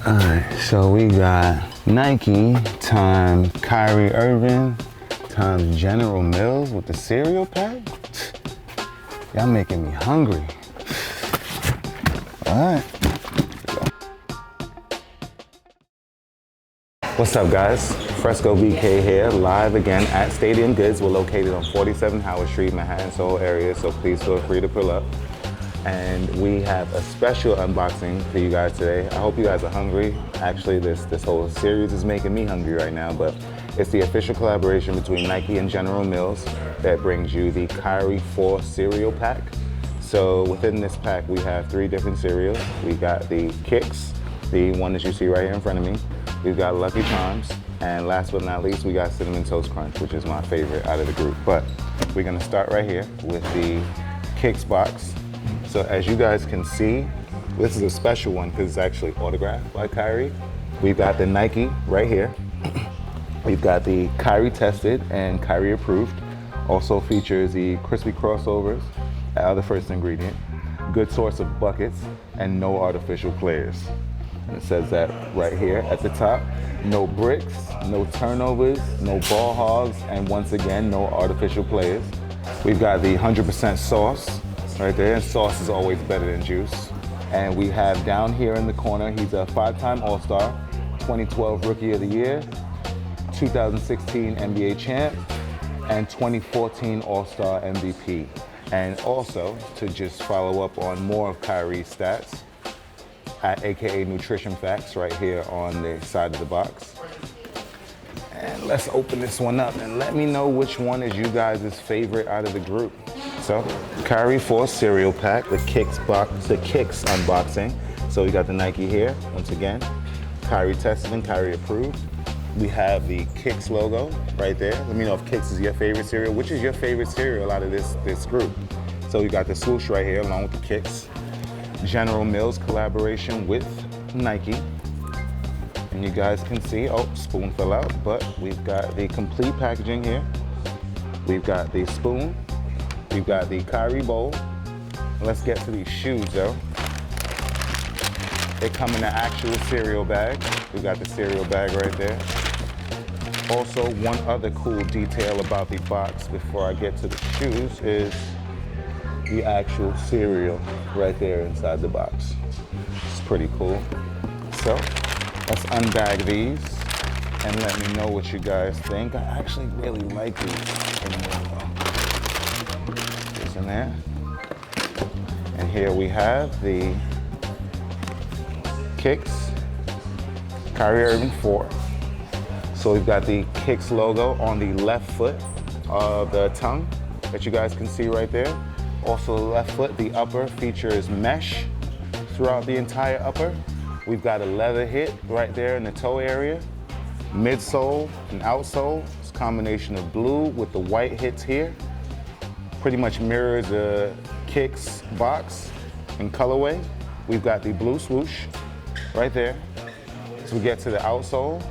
Alright, so we got Nike times Kyrie Irving times General Mills with the cereal pack. Y'all making me hungry. Alright. What's up, guys? Fresco BK here, live again at Stadium Goods. We're located on 47 Howard Street, Manhattan, Soho area, so please feel free to pull up. And we have a special unboxing for you guys today. I hope you guys are hungry. Actually, this whole series is making me hungry right now, but it's the official collaboration between Nike and General Mills that brings you the Kyrie 4 cereal pack. So within this pack, we have 3 different cereals. We got the Kicks, the one that you see right here in front of me. We've got Lucky Charms, and last but not least, we got Cinnamon Toast Crunch, which is my favorite out of the group. But we're gonna start right here with the Kicks box. So as you guys can see, this is a special one because it's actually autographed by Kyrie. We've got the Nike right here. We've got the Kyrie tested and Kyrie approved. Also features the crispy crossovers, the first ingredient, good source of buckets, and no artificial players. And it says that right here at the top. No bricks, no turnovers, no ball hogs, and once again, no artificial players. We've got the 100% sauce right there, and sauce is always better than juice. And we have down here in the corner, he's a 5-time All-Star, 2012 Rookie of the Year, 2016 NBA champ, and 2014 All-Star MVP. And also, to just follow up on more of Kyrie's stats, at AKA Nutrition Facts right here on the side of the box. And let's open this one up and let me know which one is you guys' favorite out of the group. So, Kyrie 4 cereal pack, the Kicks unboxing. So we got the Nike here, once again. Kyrie tested and Kyrie approved. We have the Kicks logo right there. Let me know if Kicks is your favorite cereal. Which is your favorite cereal out of this group? So we got the swoosh right here along with the Kicks. General Mills collaboration with Nike. And you guys can see, oh, spoon fell out, but we've got the complete packaging here. We've got the spoon. We've got the Kyrie bowl. Let's get to these shoes though. They come in an actual cereal bag. We got the cereal bag right there. Also, one other cool detail about the box before I get to the shoes is the actual cereal right there inside the box. It's pretty cool. So let's unbag these and let me know what you guys think. I actually really like these. This in there. And here we have the Kicks Kyrie Irving 4. So we've got the Kicks logo on the left foot of the tongue that you guys can see right there. Also the left foot, the upper features mesh throughout the entire upper. We've got a leather hit right there in the toe area. Midsole and outsole. It's a combination of blue with the white hits here. Pretty much mirrors the Kicks box in colorway. We've got the blue swoosh right there. So we get to the outsole.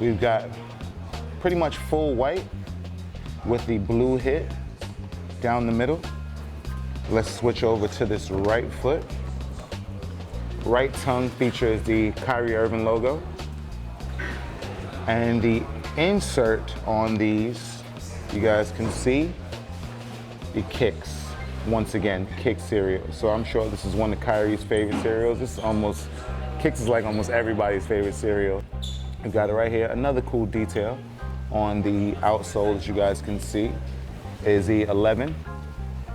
We've got pretty much full white with the blue hit down the middle. Let's switch over to this right foot. Right tongue features the Kyrie Irving logo. And the insert on these, you guys can see the Kicks. Once again, Kicks cereal. So I'm sure this is one of Kyrie's favorite cereals. Kicks is like almost everybody's favorite cereal. We've got it right here. Another cool detail on the outsole that you guys can see is the 11.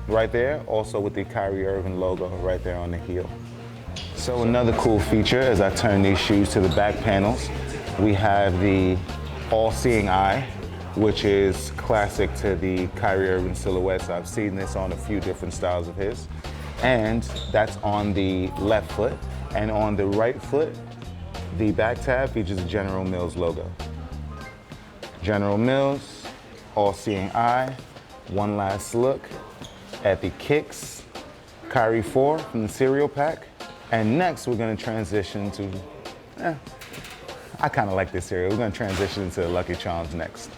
Right there, also with the Kyrie Irving logo right there on the heel. So another cool feature as I turn these shoes to the back panels, we have the all-seeing eye, which is classic to the Kyrie Irving silhouettes. I've seen this on a few different styles of his. And that's on the left foot. And on the right foot, the back tab features the General Mills logo. General Mills, all-seeing eye, one last look at the Kicks Kyrie 4 from the cereal pack. And next we're gonna transition to, I kinda like this cereal. We're gonna transition into Lucky Charms next.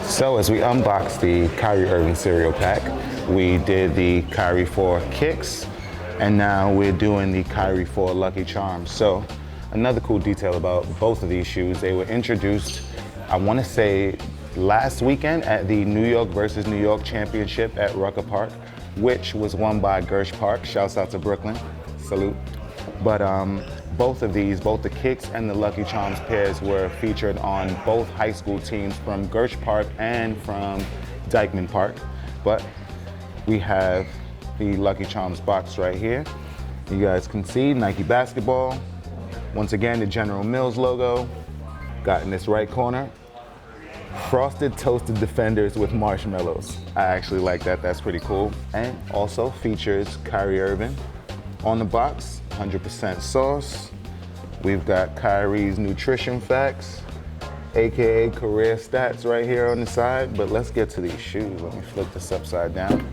So as we unbox the Kyrie Irving cereal pack, we did the Kyrie 4 Kicks, And now we're doing the Kyrie 4 Lucky Charms. So another cool detail about both of these shoes, they were introduced, I want to say last weekend at the New York versus New York Championship at Rucker Park, which was won by Gersh Park. Shouts out to Brooklyn, salute. But both of these, both the Kicks and the Lucky Charms pairs were featured on both high school teams from Gersh Park and from Dyckman Park. But we have the Lucky Charms box right here. You guys can see Nike basketball. Once again, the General Mills logo. Got in this right corner, frosted toasted defenders with marshmallows. I actually like that, that's pretty cool. And also features Kyrie Irving on the box, 100% sauce. We've got Kyrie's nutrition facts, AKA career stats right here on the side. But let's get to these shoes. Let me flip this upside down.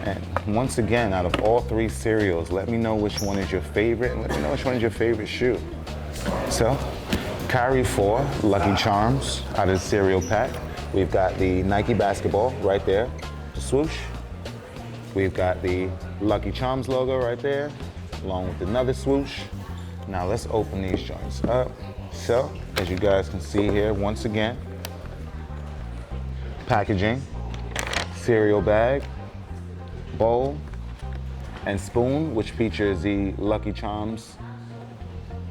And once again, out of all three cereals, let me know which one is your favorite and let me know which one is your favorite shoe. So, Kyrie 4 Lucky Charms out of the cereal pack. We've got the Nike basketball right there, the swoosh. We've got the Lucky Charms logo right there, along with another swoosh. Now let's open these joints up. So, as you guys can see here, once again, packaging, cereal bag, bowl, and spoon, which features the Lucky Charms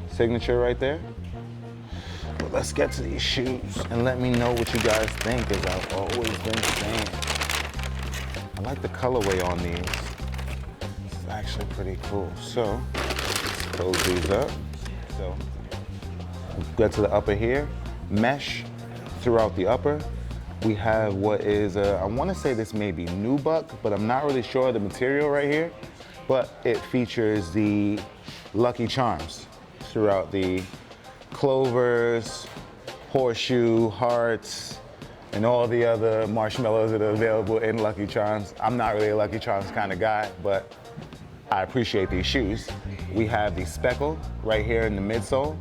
signature right there. But let's get to these shoes and let me know what you guys think, as I've always been saying. I like the colorway on these. It's actually pretty cool. So, let's close these up. So, get to the upper here, mesh throughout the upper. We have what is, I want to say this may be nubuck, but I'm not really sure of the material right here. But it features the Lucky Charms throughout the clovers, horseshoe, hearts, and all the other marshmallows that are available in Lucky Charms. I'm not really a Lucky Charms kind of guy, but I appreciate these shoes. We have the speckle right here in the midsole.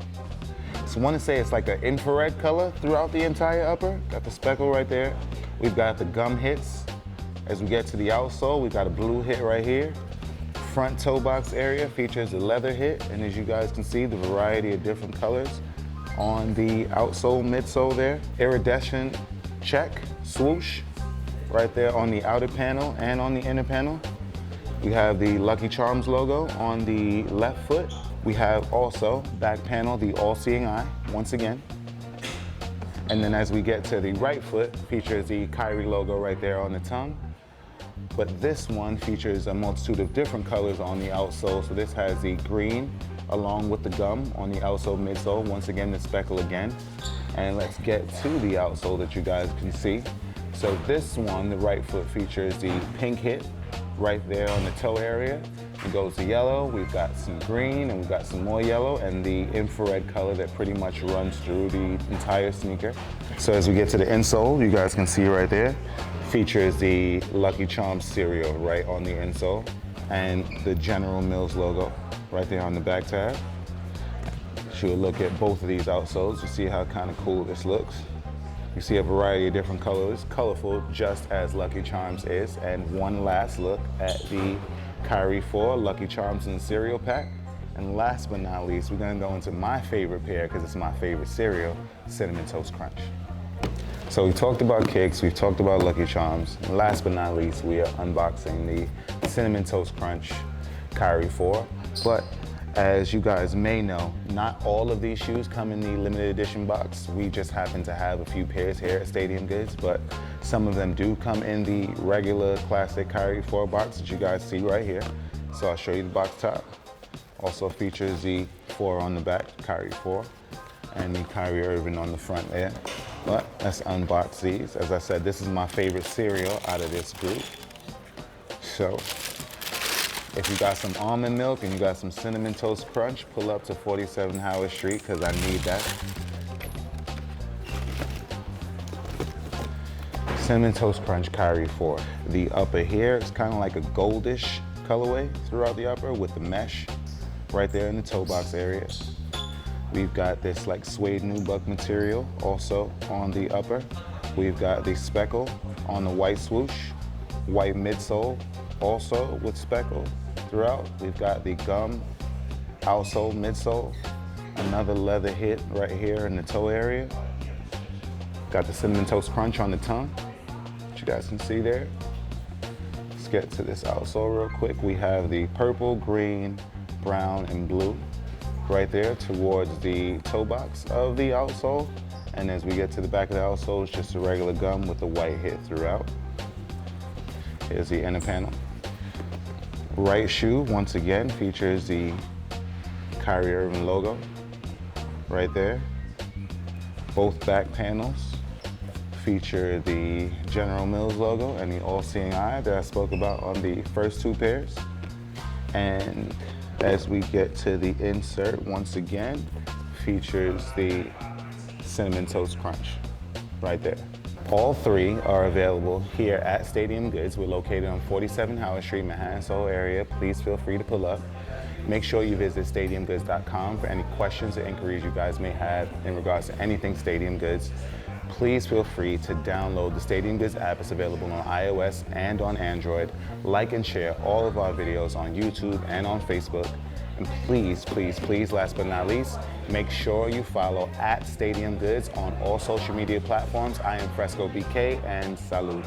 So I want to say it's like an infrared color throughout the entire upper. Got the speckle right there. We've got the gum hits. As we get to the outsole, we've got a blue hit right here. Front toe box area features a leather hit, and as you guys can see, the variety of different colors on the outsole, midsole there. Iridescent check, swoosh, right there on the outer panel and on the inner panel. We have the Lucky Charms logo on the left foot. We have also back panel, the all-seeing eye, once again. And then as we get to the right foot, features the Kyrie logo right there on the tongue. But this one features a multitude of different colors on the outsole. So this has the green along with the gum on the outsole, midsole. Once again, the speckle again. And let's get to the outsole that you guys can see. So this one, the right foot, features the pink hit right there on the toe area. It goes to yellow, we've got some green, and we've got some more yellow, and the infrared color that pretty much runs through the entire sneaker. So as we get to the insole, you guys can see right there, features the Lucky Charms cereal right on the insole, and the General Mills logo right there on the back tab. Should look at both of these outsoles to see how kind of cool this looks. You see a variety of different colors, colorful just as Lucky Charms is. And one last look at the Kyrie 4 Lucky Charms in the cereal pack. And last but not least, we're gonna go into my favorite pair because it's my favorite cereal, Cinnamon Toast Crunch. So we talked about Kicks, we've talked about Lucky Charms. And last but not least, we are unboxing the Cinnamon Toast Crunch Kyrie 4. But as you guys may know, not all of these shoes come in the limited edition box. We just happen to have a few pairs here at Stadium Goods, but some of them do come in the regular classic Kyrie 4 box that you guys see right here. So I'll show you the box top. Also features the 4 on the back, Kyrie 4, and the Kyrie Irving on the front there. But let's unbox these. As I said, this is my favorite cereal out of this group. So, if you got some almond milk and you got some Cinnamon Toast Crunch, pull up to 47 Howard Street because I need that. Cinnamon Toast Crunch Kyrie 4. The upper here is kind of like a goldish colorway throughout the upper with the mesh right there in the toe box area. We've got this like suede nubuck material also on the upper. We've got the speckle on the white swoosh, white midsole, also with speckle throughout. We've got the gum outsole, midsole, another leather hit right here in the toe area. Got the cinnamon toast crunch on the tongue, which you guys can see there. Let's get to this outsole real quick. We have the purple, green, brown, and blue right there towards the toe box of the outsole. And as we get to the back of the outsole, it's just a regular gum with the white hit throughout. Here's the inner panel. Right shoe, once again, features the Kyrie Irving logo right there. Both back panels feature the General Mills logo and the all-seeing eye that I spoke about on the first two pairs. And as we get to the insert, once again, features the Cinnamon Toast Crunch right there. All three are available here at Stadium Goods. We're located on 47 Howard Street, Manhattan, Soho area. Please feel free to pull up. Make sure you visit stadiumgoods.com for any questions or inquiries you guys may have in regards to anything Stadium Goods. Please feel free to download the Stadium Goods app. It's available on iOS and on Android. Like and share all of our videos on YouTube and on Facebook. And please, please, please, last but not least, make sure you follow at Stadium Goods on all social media platforms. I am Fresco BK, and salud.